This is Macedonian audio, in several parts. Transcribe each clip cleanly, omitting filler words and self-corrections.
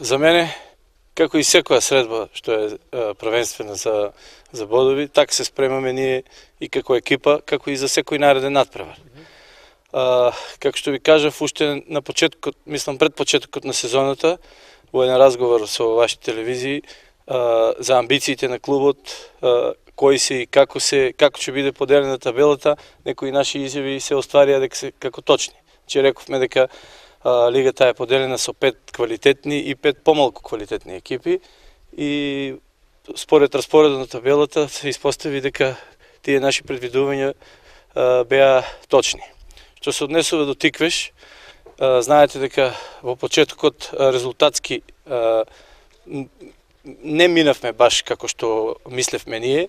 За мене, како и секоја средба што е првенствена за бодови, така се спремаме ние и како екипа, како и за секој нареден надпревар. Како што ви кажав, уште на почетокот, мислам пред почетокот на сезоната, во еден разговор со вашите телевизии, за амбициите на клубот, кои се и како ќе биде поделена табелата, некои наши изјави се остварија дека се како точни. Че рековме дека лигата е поделена со 5 квалитетни и 5 помалку квалитетни екипи и според распоредот на табелата се испостави дека тие наши предвидувања беа точни. Што се однесува до Тиквеш, знаете дека во почетокот резултатски не минавме баш како што мислевме ние,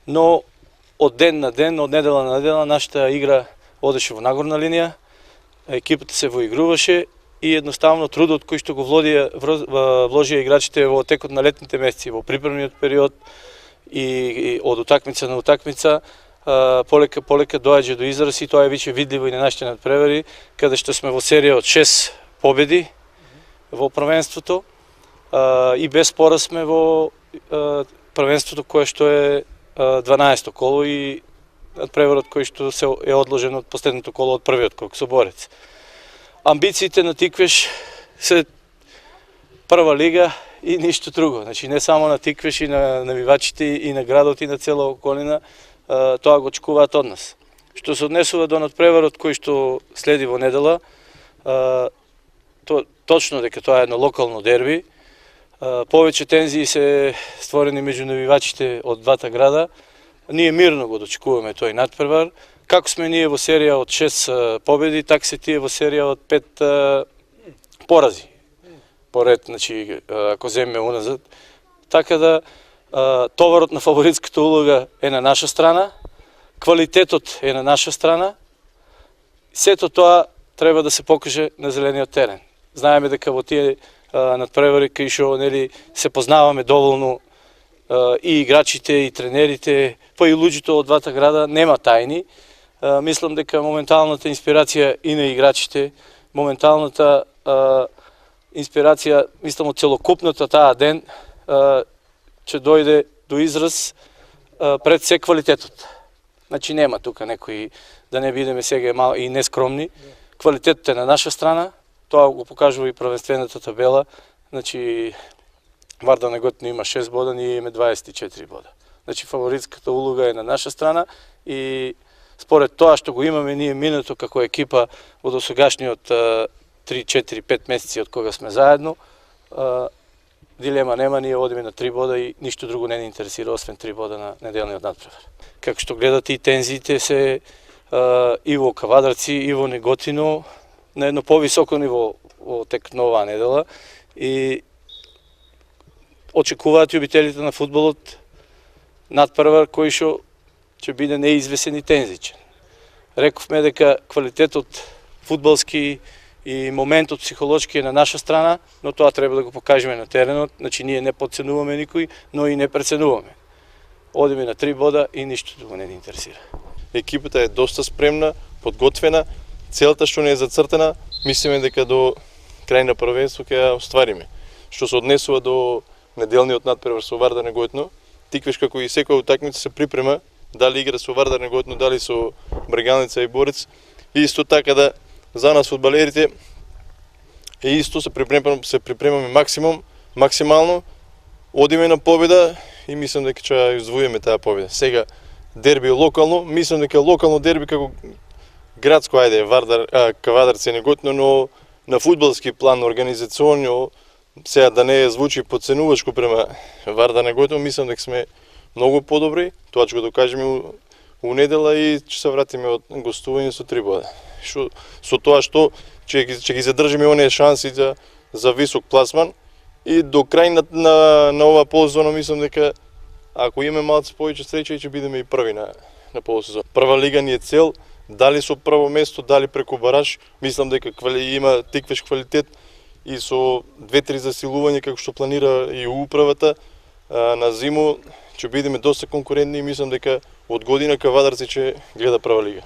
но од ден на ден, од недела на недела, нашата игра одеше во нагорна линија, екипата се воигруваше и едноставно трудот кој што го вложија играчите во текот на летните месеци, во припремниот период и од утакмица на утакмица, полека доаѓа до израз и тоа е веќе видливо и на нашите надпревари, каде што сме во серија од 6 победи во првенството и без пораз сме во првенството кое што е 12-то коло и надпреварот кој што се е одложен од последното коло од првиот круг со Борец. Амбициите на Тиквеш се прва лига и ништо друго. Значи не само на Тиквеш и на навивачите и на градот и на цела околина, тоа го очекуваат од нас. Што се однесува до надпреварот кој што следи во недела, точно дека тоа е едно локално дерби. Повеќе тензии се створени меѓу навивачите од двата града. Ние мирно го дочекуваме тој надпревар. Како сме ние во серија од 6 победи, така се тие во серија од 5 порази. Поред, значи, ако земеме уназад. Така да, товарот на фаворитската улога е на наша страна, квалитетот е на наша страна. Сето тоа треба да се покаже на зелениот терен. Знаеме дека во тие надпревари кај што се познаваме доволно и играчите, и тренерите, па и луѓето од двата града, нема тајни. Мислам дека моменталната инспирација и на играчите, моменталната инспирација, мислам од целокупната таа ден, ќе дојде до израз пред се квалитетот. Значи нема тука некои, да не бидеме сега и нескромни. Квалитетот е на наша страна, тоа го покажува и првенствената табела. Значи Вардар Неготино има 6 бода, ние имаме 24 бода. Значи фаворитската улога е на наша страна и според тоа што го имаме ние минато како екипа во досегашниот 3-4-5 месеци од кога сме заедно, дилема нема, ние одиме на 3 бода и ништо друго не ни интересира освен 3 бода на неделниот надпревар. Како што гледате и тензиите се и во Кавадарци и во Неготино на едно повисоко ниво во тек на оваа недела и очекуваат љубителите на фудбалот надпревар кој што ќе биде неизвесен и тензичен. Рековме дека квалитетот фудбалски и моментот психолошки е на наша страна, но тоа треба да го покажеме на теренот. Значи ние не подценуваме никој, но и не преценуваме. Одиме на 3 бода и ништо друго не ни интересира. Екипата е доста спремна, подготвена, целта што не е зацртена, мислиме дека до крај на првенство ќе ја оствариме. Што се однесува до неделниот надпревар со Вардар Неготино, Тиквеш како и секоја утакмица се припрема, дали игра со Вардар Неготино, дали со Брегалница и Борец. И исто така да за нас фудбалерите е исто се припремаме максимално, одиме на победа и мислам дека ќе извојуваме таа победа. Сега дерби локално, мислам дека локално дерби како градско, Кавадарци и Неготино, но на фудбалски план, организационно, сега да не звучи подценувачко према Вардар Неготино, мислам дека сме многу подобри, тоа ќе го докажеме у недела и ќе се вратиме од гостување со 3 бода. Со тоа што ќе ги задржиме оние шанси за висок пласман и до крај на ова полусезона мислам дека ако имаме малце повеќе среќа ќе бидеме и први на полусезона. Прва лига ни е цел, дали со прво место, дали преку бараж, мислам дека има Тиквеш квалитет и со 2-3 засилувања како што планира и управата на зиму ќе бидеме доста конкурентни и мислам дека од година Кавадарци ќе гледа прва лига.